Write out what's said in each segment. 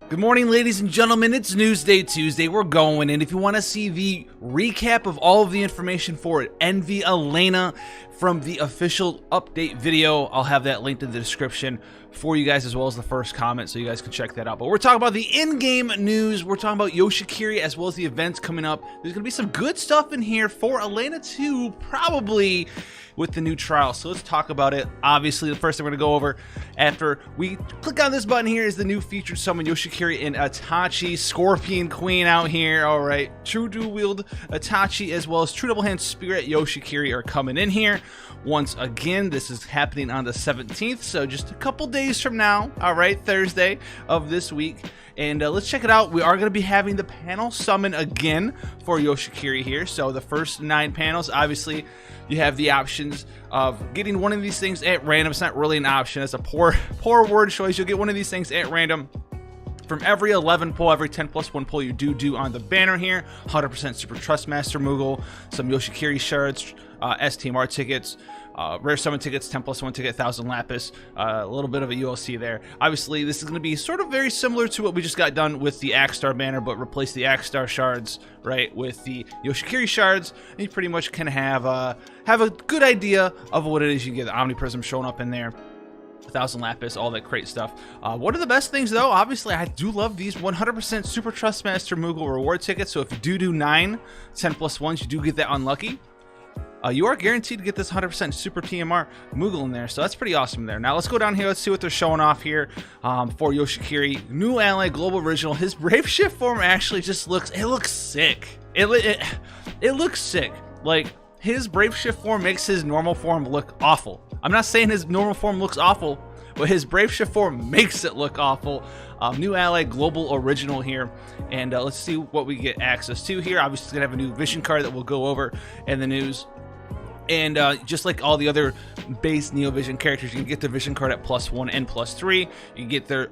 Good morning, ladies and gentlemen. It's Newsday Tuesday. We're going, and if you want to see the recap of all of the information for NV Elena from the official update video, I'll have that linked in the description for you guys, as well as the first comment, so you guys can check that out. But we're talking about the in-game news. We're talking about Yoshikiri, as well as the events coming up. There's going to be some good stuff in here for Elena 2, probably with the new trial. So let's talk about it. Obviously, the first thing we're going to go over after we click on this button here is the new featured summon Yoshikiri and Itachi, Scorpion Queen out here. All right, True Dual Wield Itachi as well as True Double Hand Spirit Yoshikiri are coming in here. Once again, this is happening on the 17th, so just a couple days from now. All right, Thursday of this week. And let's check it out. We are going to be having the panel summon again for Yoshikiri here. So the first 9 panels, obviously, you have the options of getting one of these things at random. It's not really an option. It's a poor word choice. You'll get one of these things at random from every 11 pull, every 10+1 pull you do on the banner here. 100% Super Trustmaster Moogle, some Yoshikiri shards, STMR tickets, rare summon tickets, 10+1 ticket, 1000 lapis, a little bit of a ULC there. Obviously, this is going to be sort of very similar to what we just got done with the Axstar banner, but replace the Axstar shards, right, with the Yoshikiri shards, and you pretty much can have a good idea of what it is. You get the Omniprism showing up in there, 1000 lapis, all that great stuff. One of the best things, though, obviously, I do love these 100% Super Trustmaster Moogle reward tickets. So if you do 9 10+1s, you do get that unlucky. You are guaranteed to get this 100% Super TMR Moogle in there, so that's pretty awesome there. Now let's go down here. Let's see what they're showing off here for Yoshikiri. New ally, Global Original. His Brave Shift form actually just looks sick. It looks sick. Like, his Brave Shift form makes his normal form look awful. I'm not saying his normal form looks awful, but his Brave Shift form makes it look awful. New ally, Global Original here, and let's see what we get access to here. Obviously, it's gonna have a new vision card that we'll go over in the news. And just like all the other base Neo Vision characters, you can get the vision card at +1 and +3. You can get their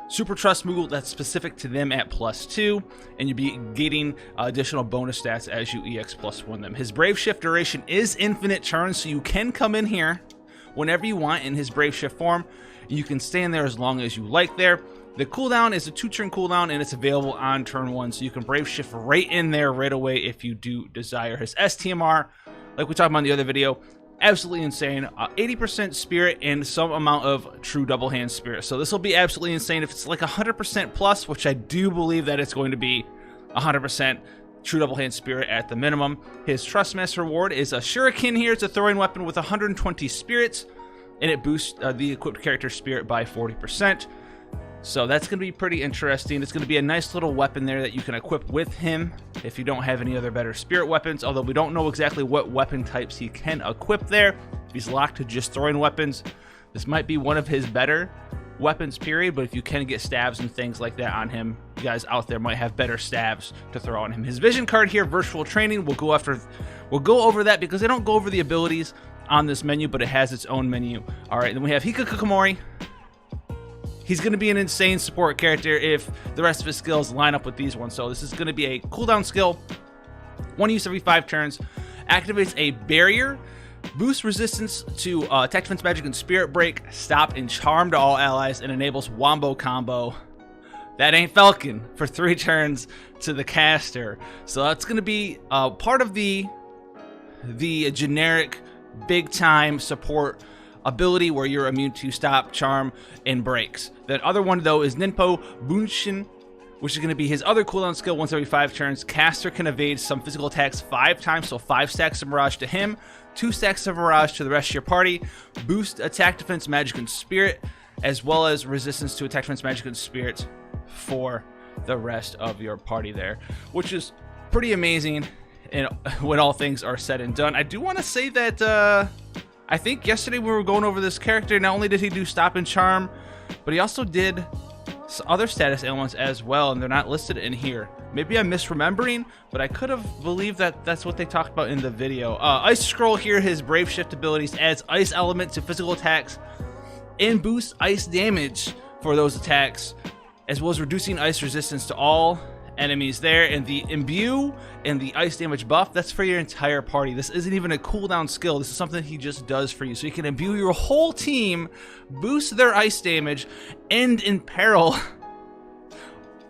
Super Trust Moogle that's specific to them at +2, and you'll be getting additional bonus stats as you EX +1 them. His Brave Shift duration is infinite turns, so you can come in here whenever you want in his Brave Shift form. You can stay in there as long as you like there. The cooldown is a 2-turn cooldown, and it's available on turn 1, so you can Brave Shift right in there right away if you do desire. His STMR, like we talked about in the other video, absolutely insane. 80% Spirit and some amount of True Double Hand Spirit. So this will be absolutely insane if it's like 100% plus, which I do believe that it's going to be 100% True Double Hand Spirit at the minimum. His Trustmaster reward is a Shuriken here. It's a throwing weapon with 120 spirits, and it boosts the equipped character's spirit by 40%. So that's going to be pretty interesting. It's going to be a nice little weapon there that you can equip with him if you don't have any other better spirit weapons, although we don't know exactly what weapon types he can equip there. If he's locked to just throwing weapons, this might be one of his better weapons, period, but if you can get stabs and things like that on him, you guys out there might have better stabs to throw on him. His vision card here, Virtual Training, we'll go over that because they don't go over the abilities on this menu, but it has its own menu. All right, then we have Hikakukomori. He's going to be an insane support character if the rest of his skills line up with these ones. So this is going to be a cooldown skill, 1 use every 5 turns, activates a barrier, boosts resistance to attack, defense, magic, and spirit break, stop, and charm to all allies, and enables wombo combo. That ain't Falcon for 3 turns to the caster. So that's going to be part of the generic big time support ability where you're immune to stop, charm, and breaks. That other one, though, is Ninpo Bunshin, which is going to be his other cooldown skill. Once every 5 turns, caster can evade some physical attacks 5 times, so 5 stacks of Mirage to him, 2 stacks of Mirage to the rest of your party, boost attack, defense, magic, and spirit, as well as resistance to attack, defense, magic, and spirit for the rest of your party there, which is pretty amazing when all things are said and done. I do want to say that I think yesterday when we were going over this character, not only did he do stop and charm, but he also did some other status ailments as well, and they're not listed in here. Maybe I'm misremembering, but I could have believed that that's what they talked about in the video. Ice Scroll here, his Brave Shift abilities, adds ice element to physical attacks and boosts ice damage for those attacks, as well as reducing ice resistance to all enemies there. And the imbue and the ice damage buff, that's for your entire party. This isn't even a cooldown skill. This is something he just does for you, so you can imbue your whole team, boost their ice damage, and imperil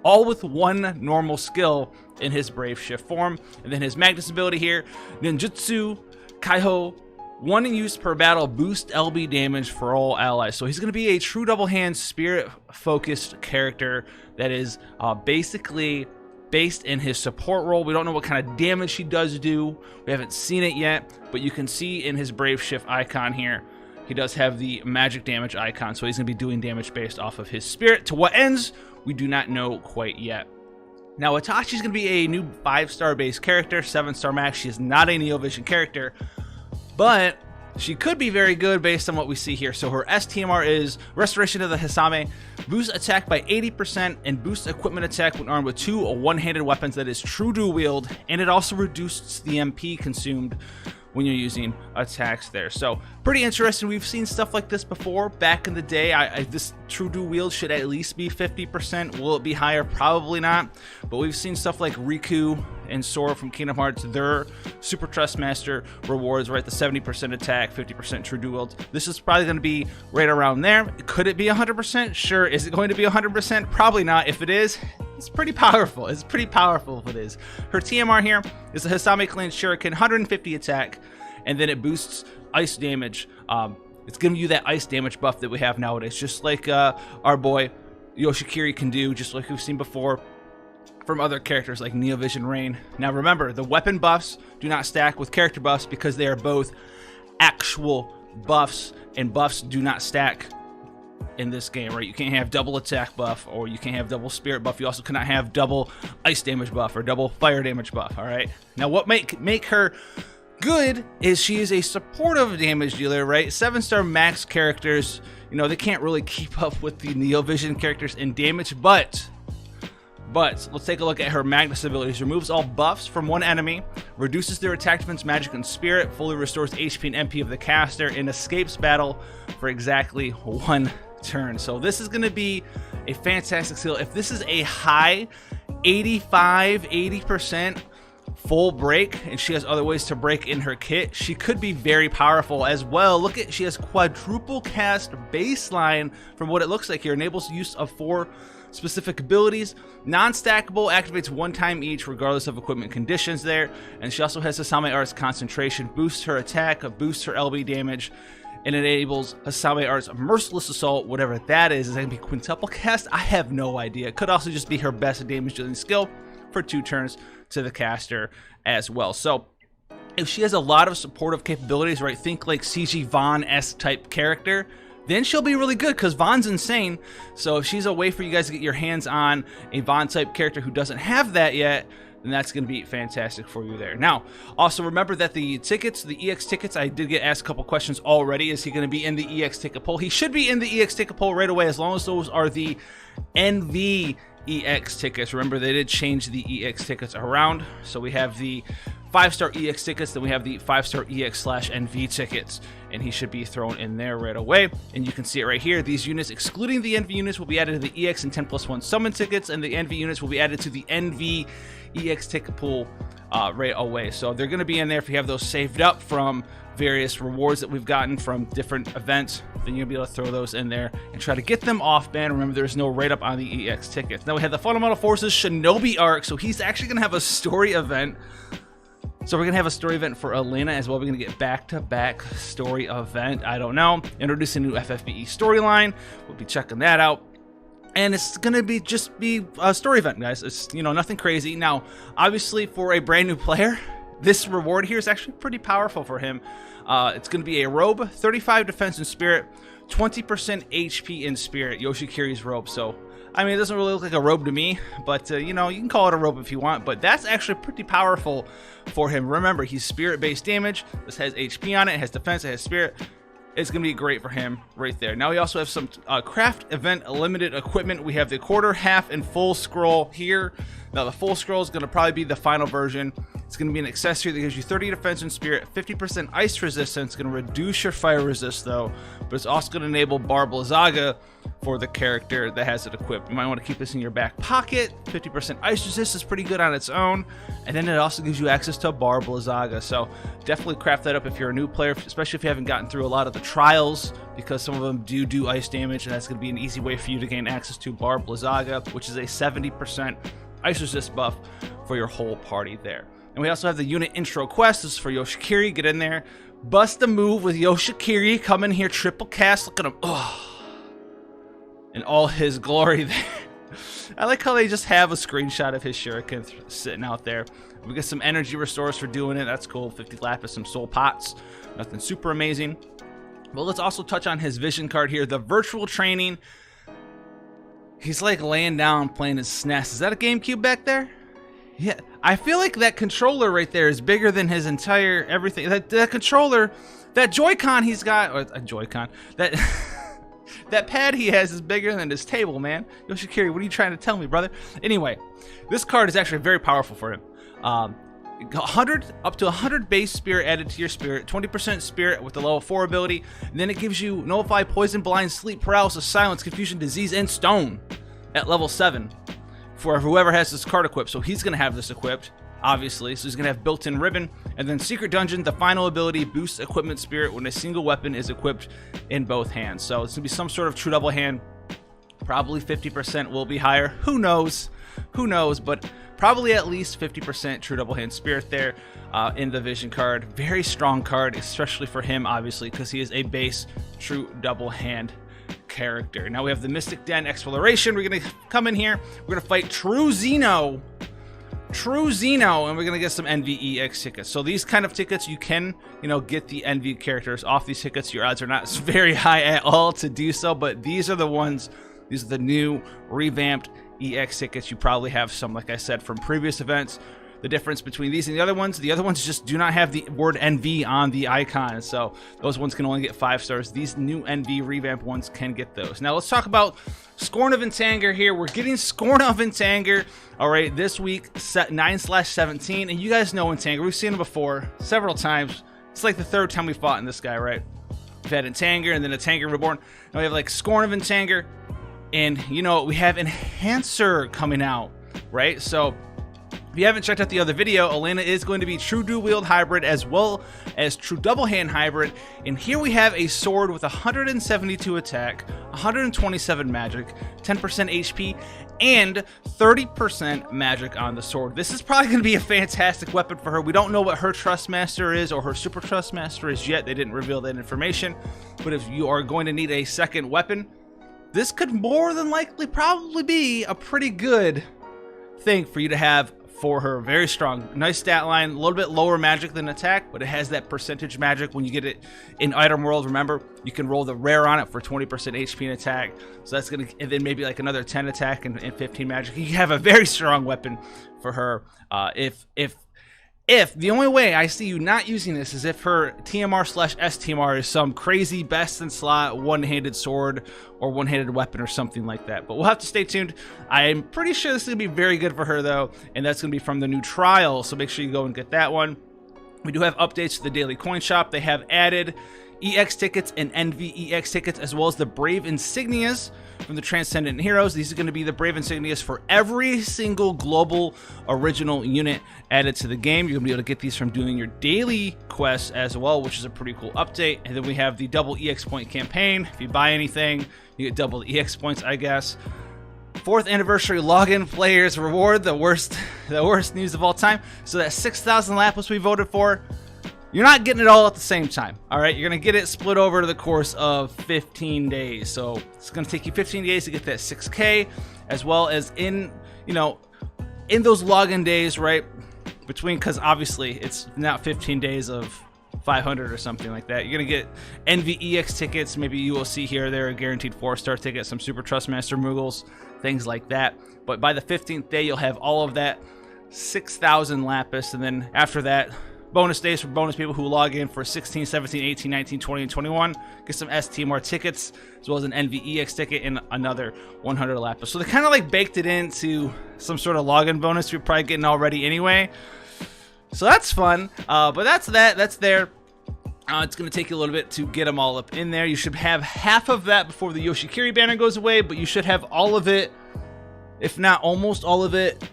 all with one normal skill in his Brave Shift form. And then his Magnus ability here, Ninjutsu Kaiho, 1 use per battle, boost LB damage for all allies. So he's going to be a true double hand spirit focused character that is basically based in his support role. We don't know what kind of damage he does do. We haven't seen it yet, but you can see in his Brave Shift icon here, he does have the magic damage icon. So he's going to be doing damage based off of his spirit. To what ends, we do not know quite yet. Now, Itachi's going to be a new 5-star base character, 7-star max. She is not a Neo Vision character, but she could be very good based on what we see here. So her STMR is Restoration of the Hisame, boosts attack by 80%, and boosts equipment attack when armed with 2 one-handed weapons that is true dual wield, and it also reduces the MP consumed when you're using attacks there. So pretty interesting. We've seen stuff like this before back in the day. This true dual wield should at least be 50%. Will it be higher? Probably not. But we've seen stuff like Riku and Sora from Kingdom Hearts. Their Super Trust Master rewards right the 70% attack, 50% true dual wield. This is probably going to be right around there. Could it be 100%? Sure. Is it going to be 100%? Probably not. If it is, it's pretty powerful. It's pretty powerful if it is. Her TMR here is the Hisame Clan Shuriken, 150 attack, and then it boosts ice damage. It's giving you that ice damage buff that we have nowadays, just like our boy Yoshikiri can do, just like we've seen before from other characters like Neo Vision Rain. Now remember, the weapon buffs do not stack with character buffs because they are both actual buffs, and buffs do not stack in this game, right? You can't have double attack buff, or you can't have double spirit buff. You also cannot have double ice damage buff or double fire damage buff. All right, now what make her good is she is a supportive damage dealer, right? 7-star max characters, you know, they can't really keep up with the Neo Vision characters in damage, but let's take a look at her Magnus abilities. Removes all buffs from one enemy, reduces their attack, defense, magic, and spirit, fully restores HP and MP of the caster, and escapes battle for exactly 1 turn. So this is going to be a fantastic skill. If this is a high 80% full break, and she has other ways to break in her kit, she could be very powerful as well. Look at, she has quadruple cast baseline from what it looks like here. Enables use of 4 specific abilities, non-stackable, activates 1 time each regardless of equipment conditions there, and she also has Hisame Art's concentration, boosts her attack, boosts her LB damage, and enables Hisame Art's merciless assault, whatever that is. Is that gonna be quintuple cast? I have no idea. It could also just be her best damage dealing skill for 2 turns to the caster as well. So if she has a lot of supportive capabilities, right, think like CG Vaughn-esque type character, then she'll be really good, because Vaughn's insane. So if she's a way for you guys to get your hands on a Vaughn type character who doesn't have that yet, then that's going to be fantastic for you there. Now, also remember that the tickets, the EX tickets, I did get asked a couple questions already. Is he going to be in the EX ticket poll? He should be in the EX ticket poll right away, as long as those are the NV EX tickets. Remember, they did change the EX tickets around. So we have the 5-star EX tickets, then we have the 5-star EX/NV tickets, and he should be thrown in there right away. And you can see it right here. These units, excluding the NV units, will be added to the EX and 10+1 summon tickets, and the NV units will be added to the NV EX ticket pool right away. So they're going to be in there. If you have those saved up from various rewards that we've gotten from different events, then you'll be able to throw those in there and try to get them off ban. Remember, there's no rate up on the EX tickets. Now we have the Fundamental Forces Shinobi arc, so he's actually going to have a story event. So we're going to have a story event for Elena as well. We're going to get back-to-back story event. I don't know. Introduce a new FFBE storyline. We'll be checking that out. And it's going to be just be a story event, guys. It's, you know, nothing crazy. Now, obviously, for a brand new player, this reward here is actually pretty powerful for him. It's going to be a robe, 35 defense and spirit, 20% HP in spirit, Yoshikiri's robe. So, I mean, it doesn't really look like a robe to me, but, you know, you can call it a robe if you want, but that's actually pretty powerful for him. Remember, he's spirit-based damage. This has HP on it, it has defense, it has spirit. It's going to be great for him right there. Now we also have some craft event limited equipment. We have the quarter, half, and full scroll here. Now the full scroll is going to probably be the final version. It's going to be an accessory that gives you 30 defense and spirit, 50% ice resistance. It's going to reduce your fire resist though, but it's also going to enable Bar Blizzaga for the character that has it equipped. You might want to keep this in your back pocket. 50% ice resist is pretty good on its own, and then it also gives you access to Barb Blizzaga, so definitely craft that up if you're a new player, especially if you haven't gotten through a lot of the trials, because some of them do ice damage, and that's going to be an easy way for you to gain access to Barb Blizzaga, which is a 70% ice resist buff for your whole party there. And we also have the unit intro quest. This is for Yoshikiri. Get in there, bust a move with Yoshikiri. Come in here, triple cast. Look at him. Oh, in all his glory there. I like how they just have a screenshot of his shuriken sitting out there. We get some energy restores for doing it. That's cool. 50 lapis, some soul pots. Nothing super amazing. But let's also touch on his vision card here. The virtual training. He's like laying down playing his SNES. Is that a GameCube back there? Yeah. I feel like that controller right there is bigger than his entire everything. That controller, that Joy-Con he's got, or a Joy-Con, that... that pad he has is bigger than his table, man. Yoshikiri, what are you trying to tell me, brother? Anyway, this card is actually very powerful for him. 100 up to 100 base spirit added to your spirit, 20% spirit with the level 4 ability, and then it gives you nullify, poison, blind, sleep, paralysis, silence, confusion, disease, and stone at level 7 for whoever has this card equipped. So he's gonna have this equipped, obviously. So he's gonna have built-in ribbon, and then secret dungeon. The final ability boosts equipment spirit when a single weapon is equipped in both hands. So it's gonna be some sort of true double hand. Probably 50% will be higher. Who knows? Who knows? But probably at least 50% true double hand spirit there in the vision card. Very strong card, especially for him, obviously, because he is a base true double hand character. Now we have the Mystic Den Exploration. We're gonna come in here. We're gonna fight True Xeno, and we're gonna get some NVEX tickets. So these kind of tickets, you can, get the NV characters off these tickets. Your odds are not very high at all to do so, but these are the ones. These are the new revamped EX tickets. You probably have some, like I said, from previous events. The difference between these and the other ones just do not have the word NV on the icon, so those ones can only get 5 stars. These new NV revamped ones can get those. Now let's talk about Scorn of Intanger here. We're getting Scorn of Intanger, all right, this week, set 9/17, and you guys know Intanger. We've seen him before several times. It's like the 3rd time we fought in this guy, right? We've had Intanger and then Intanger Reborn. Now we have like Scorn of Intanger, and we have Enhancer coming out, right? So if you haven't checked out the other video, Elena is going to be true dual wield hybrid as well as true double hand hybrid. And here we have a sword with 172 attack, 127 magic, 10% HP, and 30% magic on the sword. This is probably going to be a fantastic weapon for her. We don't know what her Trust Master is or her Super Trust Master is yet. They didn't reveal that information. But if you are going to need a second weapon, this could more than likely probably be a pretty good thing for you to have for her. Very strong, nice stat line, a little bit lower magic than attack, but it has that percentage magic when you get it in item world. Remember, you can roll the rare on it for 20% HP and attack, so that's gonna, and then maybe like another 10 attack and 15 magic. You have a very strong weapon for her. If the only way I see you not using this is if her TMR/STMR is some crazy best in slot one-handed sword or one-handed weapon or something like that. But we'll have to stay tuned. I'm pretty sure this is going to be very good for her though, and that's going to be from the new trial, so make sure you go and get that one. We do have updates to the daily coin shop. They have added EX tickets and NVEX tickets, as well as the Brave Insignias from the Transcendent Heroes. These are going to be the Brave Insignias for every single global original unit added to the game. You're going to be able to get these from doing your daily quests as well, which is a pretty cool update. And then we have the double EX point campaign. If you buy anything, you get double the EX points, I guess. 4th anniversary login players reward, the worst news of all time. So that 6,000 lapis we voted for, you're not getting it all at the same time, all right? You're going to get it split over the course of 15 days. So it's going to take you 15 days to get that 6K, as well as in those login days, right? Because obviously it's not 15 days of 500 or something like that. You're going to get NVEX tickets. Maybe you will see here or there a guaranteed 4-star ticket, some Super Trust Master Moogles, things like that. But by the 15th day, you'll have all of that 6,000 lapis. And then after that, bonus days for bonus people who log in for 16, 17, 18, 19, 20, and 21. Get some STMR tickets, as well as an NVEX ticket and another 100 lapis. So they kind of like baked it into some sort of login bonus you're probably getting already anyway. So that's fun. But that's there. It's going to take you a little bit to get them all up in there. You should have half of that before the Yoshikiri banner goes away, but you should have all of it, if not almost all of it,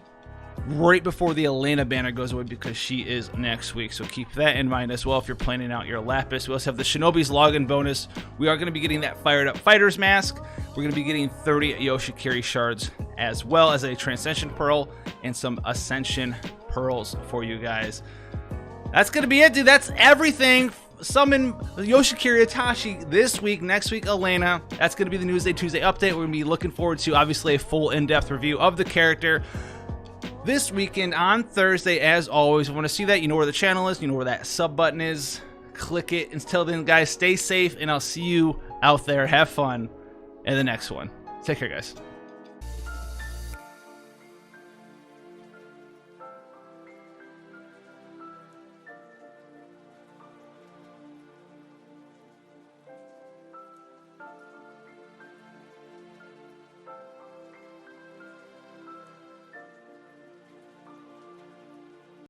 right before the Elena banner goes away, because she is next week. So keep that in mind as well if you're planning out your Lapis. We also have the Shinobi's login bonus. We are going to be getting that fired up fighter's mask. We're going to be getting 30 Yoshikiri shards, as well as a Transcension Pearl and some Ascension Pearls for you guys. That's going to be it, dude. That's everything. Summon Yoshikiri Itachi this week. Next week, Elena. That's going to be the Newsday Tuesday update. We're going to be looking forward to, obviously, a full in-depth review of the character this weekend on Thursday. As always, we want to see that. You know where the channel is. You know where that sub button is. Click it. Until then, guys, stay safe, and I'll see you out there. Have fun in the next one. Take care, guys.